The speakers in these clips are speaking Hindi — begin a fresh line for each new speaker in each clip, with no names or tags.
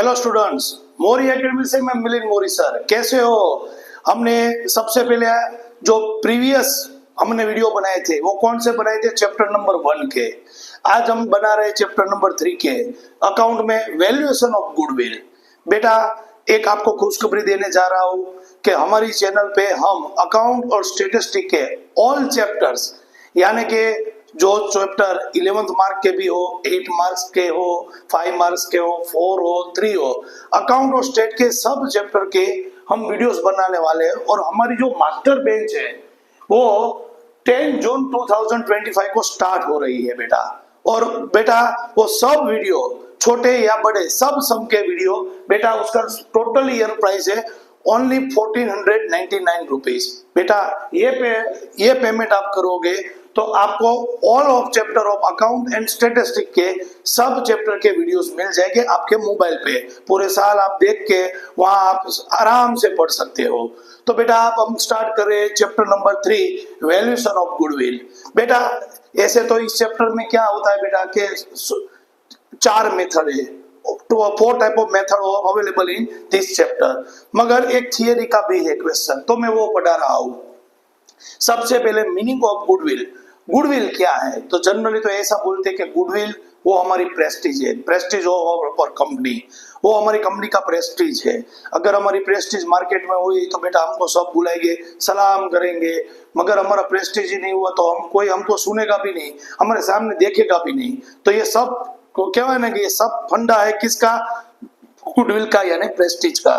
हेलो स्टूडेंट्स, मोरी एकेडमी से मैं मिलिंद मोरी सर। कैसे हो? हमने सबसे पहले जो प्रीवियस हमने वीडियो बनाए थे वो कौन से बनाए थे? चैप्टर नंबर 1 के। आज हम बना रहे हैं चैप्टर नंबर 3 के, अकाउंट में वैल्यूएशन ऑफ गुडविल। बेटा, एक आपको खुशखबरी देने जा रहा हूँ कि हमारी चैनल पे हम अकाउंट और स्टेटिस्टिक के ऑल चैप्टर्स, यानी कि जो चैप्टर 11th मार्क के भी हो, 8 मार्क्स के हो, 5 मार्क्स के हो, 4 हो, 3 हो, अकाउंट और स्टेट के सब चैप्टर के हम वीडियोस बनाने वाले हैं। और हमारी जो मास्टर बेंच है वो 10 जून 2025 को स्टार्ट हो रही है बेटा। और बेटा वो सब वीडियो, छोटे या बड़े, सब के वीडियो बेटा, उसका टोटल ईयर प्राइस है ओनली 1499 रुपीज। बेटा ये पेमेंट आप करोगे तो आपको all of chapter of account and statistic के सब चैप्टर के वीडियोस मिल जाएंगे आपके मोबाइल पे। पूरे साल आप देख के वहां आप आराम से पढ़ सकते हो। तो बेटा आप हम स्टार्ट कर रहे हैं chapter number 3, valuation of goodwill. बेटा ऐसे तो इस चैप्टर में क्या होता है बेटा कि 4 मेथड है, 4 type of method available in this chapter, मगर एक थियरी का भी है क्वेश्चन, तो मैं वो पढ़ा रहा हूं। सबसे पहले मीनिंग ऑफ गुडविल। गुडविल क्या है? तो जनरली तो ऐसा बोलते हैं कि गुडविल वो हमारी प्रेस्टीज है, प्रेस्टीज ऑफ कंपनी, वो हमारी कंपनी का प्रेस्टीज है। अगर हमारी प्रेस्टीज मार्केट में हुई तो बेटा हमको सब बुलाएंगे, सलाम करेंगे, मगर हमारा प्रेस्टीज ही नहीं हुआ तो कोई हमको सुनेगा भी नहीं, हमारे सामने देखेगा भी नहीं। तो ये सब को क्या है ना कि ये सब फंडा है किसका? गुडविल का, यानी प्रेस्टीज का।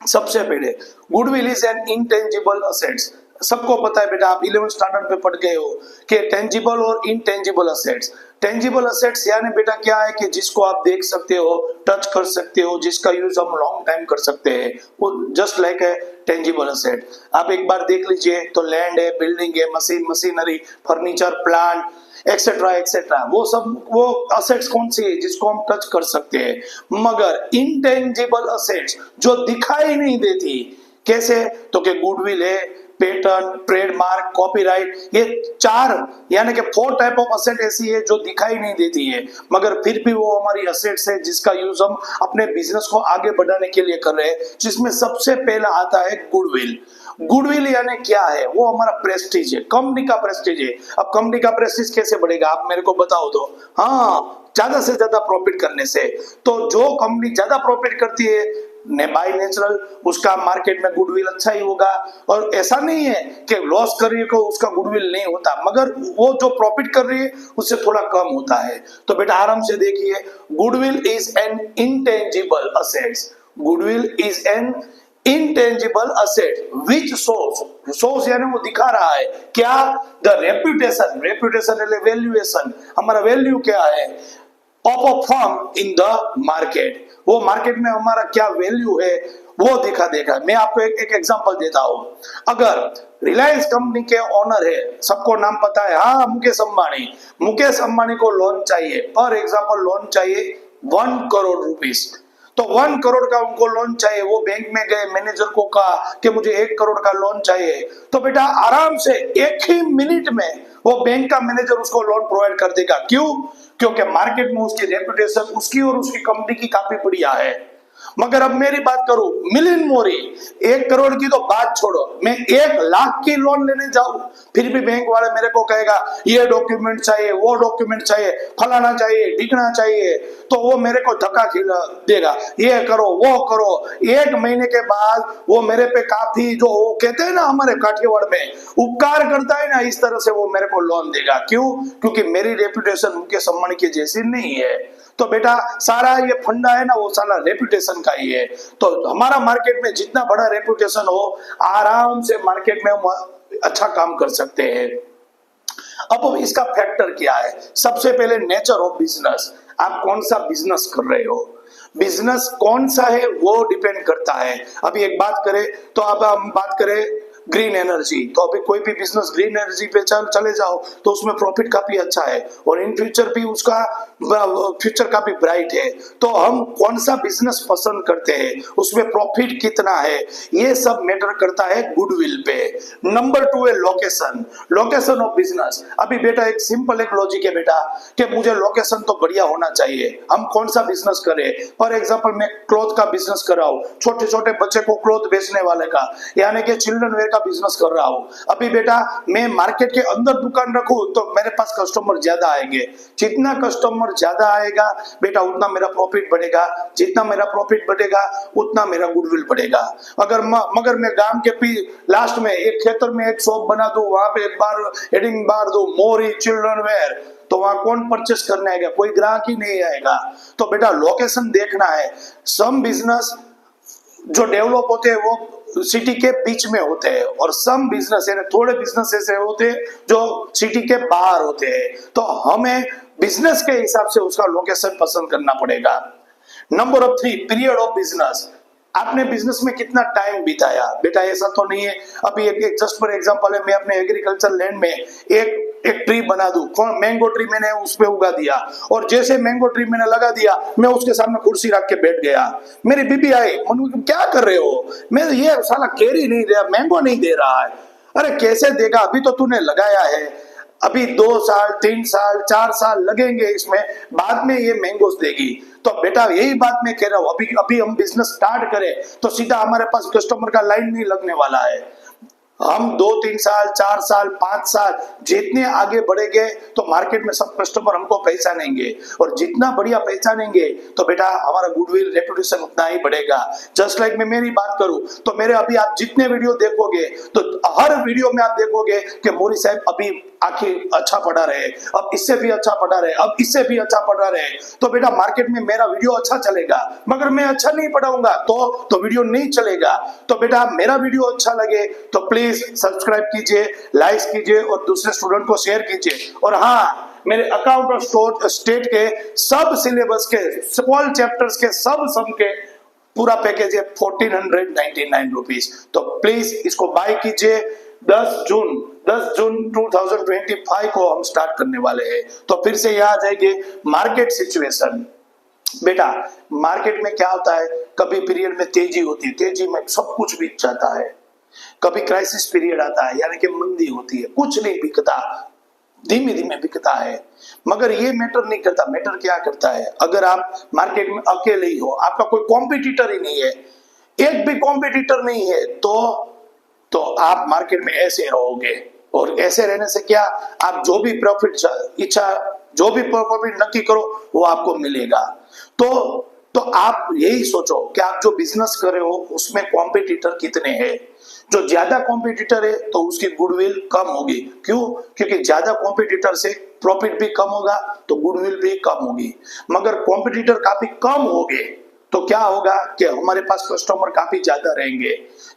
सबसे पहले goodwill is an intangible assets. सबको पता है बेटा, आप 11th स्टैंडर्ड में पढ़ गए हो कि टेंजिबल और इनटेंजिबल असेट्स। टेंजिबल असेट्स यानी बेटा क्या है कि जिसको आप देख सकते हो, टच कर सकते हो, जिसका यूज हम लॉन्ग टाइम कर सकते हैं, वो जस्ट लाइक है टेंजिबल असेट। आप एक बार देख लीजिए तो लैंड है, बिल्डिंग है, machinery, furniture, plant etcetera etcetera, वो सब वो असेट्स कौन सी है? जिसको हम टच कर सकते हैं। मगर इनटेंजिबल असेट्स जो दिखाई नहीं देती, कैसे? तो कि गुडविल है, पेटेंट, ट्रेडमार्क, कॉपीराइट, ये 4 यानी कि 4 टाइप ऑफ असेट ऐसी है जो दिखाई नहीं देती है, मगर फिर भी वो हमारी असेट्स है जिसका यूज हम अपने बिजनेस को आगे बढ़ाने के लिए कर रहे हैं। जिसमें सबसे पहला आता है गुडविल। गुडविल यानी क्या है? वो हमारा प्रेस्टीज है, कंपनी का प्रेस्टीज है। अब कंपनी का प्रेस्टीज कैसे बढ़ेगा आप मेरे को बताओ तो? हाँ, ज्यादा से ज्यादा प्रॉफिट करने से। तो जो कंपनी ज्यादा प्रॉफिट करती है बाय नेचुरल उसका मार्केट में गुडविल अच्छा ही होगा। और ऐसा नहीं है कि लॉस कर रही है को उसका गुडविल नहीं होता, मगर वो जो प्रॉफिट कर रही है उससे थोड़ा कम होता है। तो बेटा आराम से देखिए, goodwill is an intangible assets. Goodwill is an intangible asset which source यानी वो दिखा रहा है क्या? The reputation. रेप्यूटेशन यानी वैल्यूएशन, हमारा वैल्यू क्या है of a firm in the market. वो मार्केट में हमारा क्या वैल्यू है वो दिखा देगा। मैं आपको एक एग्जांपल देता हूं। अगर रिलायंस कंपनी के ओनर है, सबको नाम पता है, हाँ, मुकेश अंबानी। मुकेश अंबानी को लोन चाहिए, पर एग्जांपल लोन चाहिए 1 करोड़ रुपीस। तो 1 करोड़ का उनको लोन चाहिए। वो बैंक में गए, मैनेजर को कहा कि मुझे 1 करोड़ का लोन चाहिए। तो बेटा आराम से 1 ही मिनट में वो बैंक का मैनेजर उसको लोन प्रोवाइड कर देगा। क्यों? क्योंकि मार्केट में उसकी रेपुटेशन, उसकी और उसकी कंपनी की काफी बढ़िया है। मगर अब मेरी बात करूं, मिलिंद मोरी, 1 करोड़ की तो बात छोड़ो, मैं 1 लाख की लोन लेने जाऊं फिर भी बैंक वाले मेरे को कहेगा ये डॉक्यूमेंट चाहिए, वो डॉक्यूमेंट चाहिए, फलाना चाहिए, ढिकना चाहिए, तो वो मेरे को धक्का खिला देगा, ये करो वो करो। 1 महीने के बाद वो मेरे पे काफी, जो कहते हैं ना हमारे काठियावाड़ में, उपकार करता है ना, इस तरह से वो मेरे को लोन देगा। क्यों? क्योंकि मेरी रेपुटेशन मुकेश अंबानी की जैसी नहीं है। तो बेटा सारा ये फंडा है ना, वो सारा रेपुटेशन का ही है। तो हमारा मार्केट में जितना बड़ा रेपुटेशन हो, आराम से मार्केट में हम अच्छा काम कर सकते हैं। अब इसका फैक्टर क्या है? सबसे पहले नेचर ऑफ बिजनेस। आप कौन सा बिजनेस कर रहे हो, बिजनेस कौन सा है वो डिपेंड करता है। अभी एक बात करें तो अब हम बात करें ग्रीन एनर्जी, तो अभी कोई भी बिजनेस ग्रीन एनर्जी पे चले जाओ तो उसमें प्रॉफिट काफी अच्छा है और इन फ्यूचर भी उसका फ्यूचर काफी ब्राइट है। तो हम कौन सा बिजनेस पसंद करते हैं, उसमें प्रॉफिट कितना है, ये सब मैटर करता है गुडविल पे। नंबर 2 है लोकेशन, लोकेशन ऑफ बिजनेस। अभी बेटा एक सिंपल एक लॉजिक है बेटा कि मुझे लोकेशन तो बढ़िया होना चाहिए। हम कौन सा बिजनेस करें, फॉर एग्जांपल मैं क्लॉथ का बिजनेस कर रहा हूँ, छोटे छोटे बच्चे को क्लॉथ बेचने वाले का, यानी कि चिल्ड्रन वेयर का बिजनेस कर रहा हूँ। अभी बेटा मैं मार्केट के अंदर दुकान रखूं तो मेरे पास कस्टमर ज्यादा आएंगे, जितना कस्टमर ज्यादा आएगा बेटा उतना मेरा प्रॉफिट बढ़ेगा, जितना मेरा प्रॉफिट बढ़ेगा उतना मेरा गुडविल बढ़ेगा। मगर मैं गांव के लास्ट में एक खेतर में एक शॉप बना दूं, वहां पे एक बार हेडिंग बार दूं मोरी चिल्ड्रन वेयर, तो वहां कौन परचेस करने आएगा, कोई ग्राहक ही नहीं आएगा। तो बेटा लोकेशन देखना है। सम बिजनेस जो डेवलप होते हैं वो सिटी के बीच में होते हैं और सम बिजनेस यानी थोड़े बिजनेस ऐसे होते हैं जो सिटी के बाहर होते हैं। तो हमें बिजनेस के हिसाब से उसका लोकेशन पसंद करना पड़ेगा। Number 3 period of business. आपने बिजनेस में कितना टाइम बिताया, बेटा ऐसा तो नहीं है अभी एक जस्ट फॉर एग्जांपल है, मैं अपने एग्रीकल्चर लैंड में एक ट्री बना दूं, मैंगो ट्री मैंने उस पे उगा दिया और जैसे मैंगो ट्री मैंने लगा दिया मैं उसके सामने कुर्सी रख के बैठ गया। मेरी बीबी आई, मनु क्या कर रहे हो, मैं ये साला केरी नहीं दे रहा, मैंगो नहीं दे रहा है। अरे कैसे देगा, अभी तो तूने लगाया है, अभी 2 साल 3 साल 4 साल लगेंगे इसमें, बाद में ये मैंगोस देगी। तो बेटा यही बात मैं कह रहा हूं, अभी हम बिजनेस स्टार्ट करें तो सीधा हमारे पास कस्टमर का लाइन नहीं लगने वाला है। हम 2-3 साल 4 साल 5 साल जितने आगे बढ़ेंगे तो मार्केट में सब कस्टमर हमको पहचानेंगे और जितना बढ़िया पहचानेंगे तो बेटा हमारा गुडविल रेपुटेशन उतना ही बढ़ेगा। जस्ट लाइक मैं मेरी बात करूं तो मेरे अभी आप जितने वीडियो देखोगे तो हर वीडियो में आप देखोगे कि मोरी साहब अभी आखिर अच्छा पढ़ा रहे, अब इससे भी अच्छा पढ़ा रहे, अब इससे भी अच्छा पढ़ा रहे। तो बेटा मार्केट में मेरा वीडियो अच्छा चलेगा, मगर मैं अच्छा नहीं पढ़ाऊंगा तो वीडियो नहीं चलेगा। तो बेटा मेरा वीडियो अच्छा लगे तो प्लीज सब्सक्राइब कीजिए, लाइक कीजिए और दूसरे स्टूडेंट को शेयर कीजिए। और हाँ, मेरे अकाउंट और स्टेट के सब सिलेबस के ऑल चैप्टर्स के सब सम के पूरा पैकेज है 1499 रुपीज। तो प्लीज इसको बाय कीजिए। 10 जून 2025 को हम स्टार्ट करने वाले हैं। तो फिर से यहाँ आ जाएंगे मार्केट सिचुएशन। बेटा मार्केट में क्या होता है, कभी पीरियड में तेजी होती है, तेजी में सब कुछ बिक जाता है, कभी क्राइसिस पीरियड आता है यानी कि मंदी होती है, कुछ नहीं बिकता, धीमे धीमे बिकता है। मगर ये मैटर नहीं करता, मैटर क्या करता है, अगर आप मार्केट में अकेले ही हो, आपका कोई कॉम्पिटिटर ही नहीं है, एक भी कॉम्पिटिटर नहीं है, तो आप मार्केट में ऐसे रहोगे और ऐसे रहने से क्या, आप जो भी प्रॉफिट इच्छा जो भी प्रॉफिट नक्की करो वो आपको मिलेगा। तो आप यही सोचो कि आप जो बिजनेस कर रहे हो उसमें कॉम्पिटिटर कितने हैं। जो ज्यादा कॉम्पिटिटर है तो उसकी गुडविल कम होगी, क्यों, क्योंकि ज्यादा कॉम्पिटिटर से प्रॉफिट भी कम होगा तो गुडविल भी कम होगी। मगर कॉम्पिटिटर काफी कम हो गए तो क्या होगा कि हमारे पास कस्टमर काफी ज्यादा रहेंगे,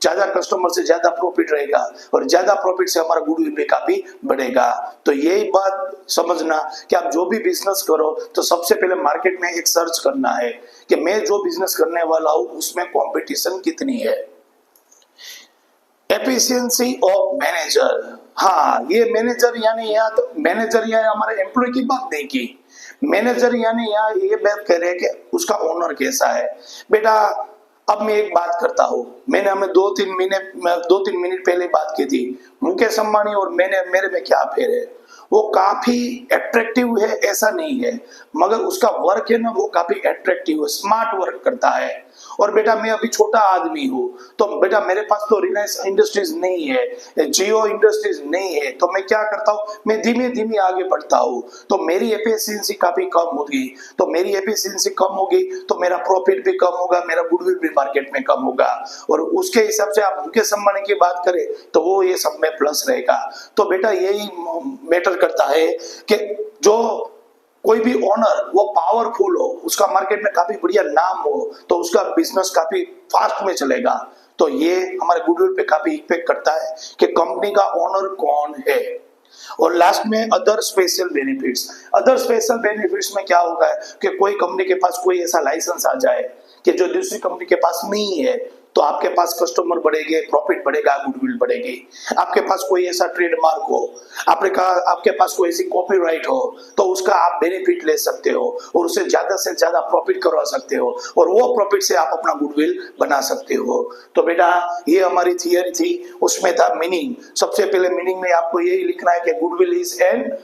ज्यादा कस्टमर से ज्यादा प्रॉफिट रहेगा और ज्यादा प्रॉफिट से हमारा गुडविल भी काफी बढ़ेगा। तो यही बात समझना कि आप जो भी बिजनेस करो तो सबसे पहले मार्केट में एक सर्च करना है कि मैं जो बिजनेस करने वाला हूं उसमें कंपटीशन कितनी है। एफिशिएंसी ऑफ मैनेजर, हाँ ये मैनेजर यानी यहाँ तो मैनेजर यानी हमारे एम्प्लॉय की बात नहीं की, मैनेजर यानी यहाँ ये बात कह रहे हैं कि उसका ओनर कैसा है। बेटा अब मैं एक बात करता हूँ, मैंने हमें 2-3 मिनट पहले बात की थी, मुकेश अंबानी और मेरे में क्या फेर है। वो काफी अट्रैक्टिव है ऐसा नहीं है, मगर उसका वर्क है ना वो काफी अट्रैक्टिव है, स्मार्ट वर्क करता है। और बेटा मैं अभी छोटा आदमी हूँ तो बेटा मेरे पास तो रिलायंस इंडस्ट्रीज नहीं है, जियो इंडस्ट्रीज नहीं है, तो मैं क्या करता हूँ, मैं धीमे धीमे आगे बढ़ता हूँ। तो मेरी एफिशिएंसी काफी कम होगी, तो मेरी एफिशिएंसी कम होगी तो मेरा प्रॉफिट भी कम होगा, मेरा गुडविल भी मार्केट में कम होगा। और उसके हिसाब से आप मुकेश अंबानी की बात करें तो वो ये सब में प्लस रहेगा। तो बेटा यही मैटर करता है कि जो कोई भी ओनर वो पावरफुल हो, उसका मार्केट में काफी बढ़िया नाम हो तो उसका बिजनेस काफी फास्ट में चलेगा। तो ये हमारे गुडविल पे काफी इफेक्ट करता है कि कंपनी का ओनर कौन है। और लास्ट में other special benefits. Other special benefits में क्या होगा कि कोई कंपनी के पास कोई ऐसा लाइसेंस आ जाए कि जो दूसरी कंपनी के पास नहीं है, तो आपके पास कस्टमर बढ़ेंगे, प्रॉफिट बढ़ेगा, गुडविल बढ़ेगी। आपके पास कोई ऐसा ट्रेडमार्क हो, आपके पास कोई ऐसी कॉपीराइट हो, तो उसका आप बेनिफिट ले सकते हो और उसे ज्यादा से ज्यादा प्रॉफिट करवा सकते हो और वो प्रॉफिट से आप अपना गुडविल बना सकते हो। तो बेटा ये हमारी थियरी थी, उसमें था मीनिंग। सबसे पहले मीनिंग में आपको यही लिखना है कि goodwill is an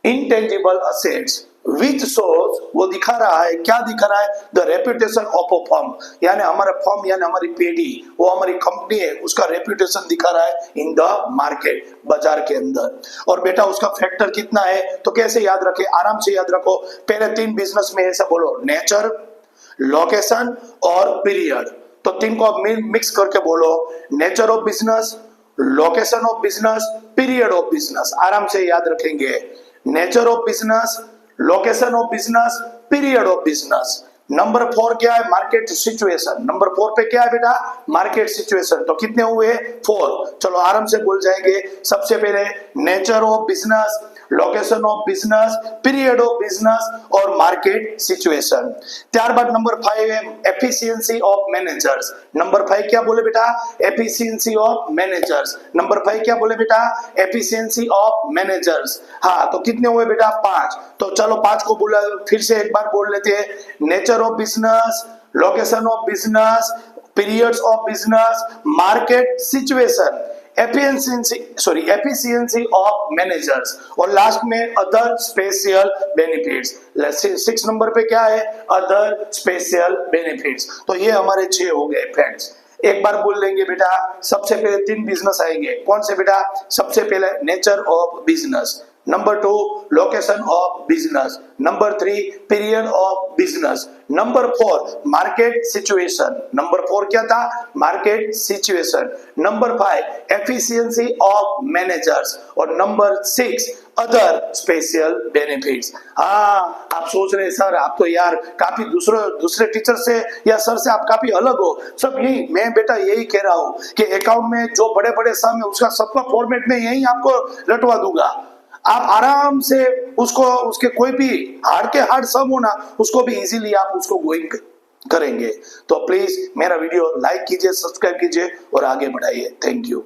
intangible assets which shows, वो दिखा रहा है, क्या दिखा रहा है, the reputation of a firm, यानी हमारा फर्म यानी हमारी पेडी, वो हमारी कंपनी है, उसका रेपुटेशन दिखा रहा है इन द मार्केट, बाजार के अंदर। और बेटा उसका फैक्टर कितना है, तो कैसे याद रखे, आराम से याद रखो। पहले 3 बिजनेस में ऐसा बोलो, नेचर, लोकेशन और पीरियड। तो 3 को मिक्स करके बोलो, nature of business, location of business, period of business. आराम से याद रखेंगे, nature of business, location of business, period of business. Number 4 क्या है, मार्केट सिचुएशन। नंबर 4 पे क्या है बेटा, मार्केट सिचुएशन। तो कितने हुए, 4। चलो आराम से बोल जाएंगे। सबसे पहले nature of business, location of business, period of business और मार्केट सिचुएशन। त्यारबाद नंबर 5 है एफिशिएंसी ऑफ मैनेजर्स। नंबर 5 क्या बोले बेटा, एफिशिएंसी ऑफ मैनेजर्स। नंबर 5 क्या बोले बेटा, एफिशिएंसी ऑफ मैनेजर्स। हाँ तो कितने हुए बेटा, 5। तो चलो 5 को बोला, फिर से एक बार बोल लेते हैं, nature of business, location of business, periods of business, market situation, efficiency of managers और लास्ट में अदर स्पेशल बेनिफिट्स। 6 नंबर पे क्या है, अदर स्पेशल बेनिफिट्स। तो ये हमारे 6 हो गए फ्रेंड्स। एक बार बोल लेंगे बेटा, सबसे पहले 3 बिजनेस आएंगे, कौन से बेटा, सबसे पहले nature of business, number 2 location of business, number 3 period of business, number 4 market situation. Number 4 क्या था, market situation. Number 5 efficiency of managers और नंबर 6 अदर स्पेशल बेनिफिट्स। हाँ आप सोच रहे सर आप तो यार काफी दूसरे टीचर से या सर से आप काफी अलग हो। सब यही मैं बेटा यही कह रहा हूँ कि अकाउंट में जो बड़े बड़े सम है उसका सबका फॉर्मेट में यही आपको रटवा दूंगा। आप आराम से उसको, उसके कोई भी हार्ड के हार्ड सम हो ना, उसको भी इजीली आप उसको गोइंग करेंगे। तो प्लीज मेरा वीडियो लाइक कीजिए, सब्सक्राइब कीजिए और आगे बढ़ाइए। Thank you.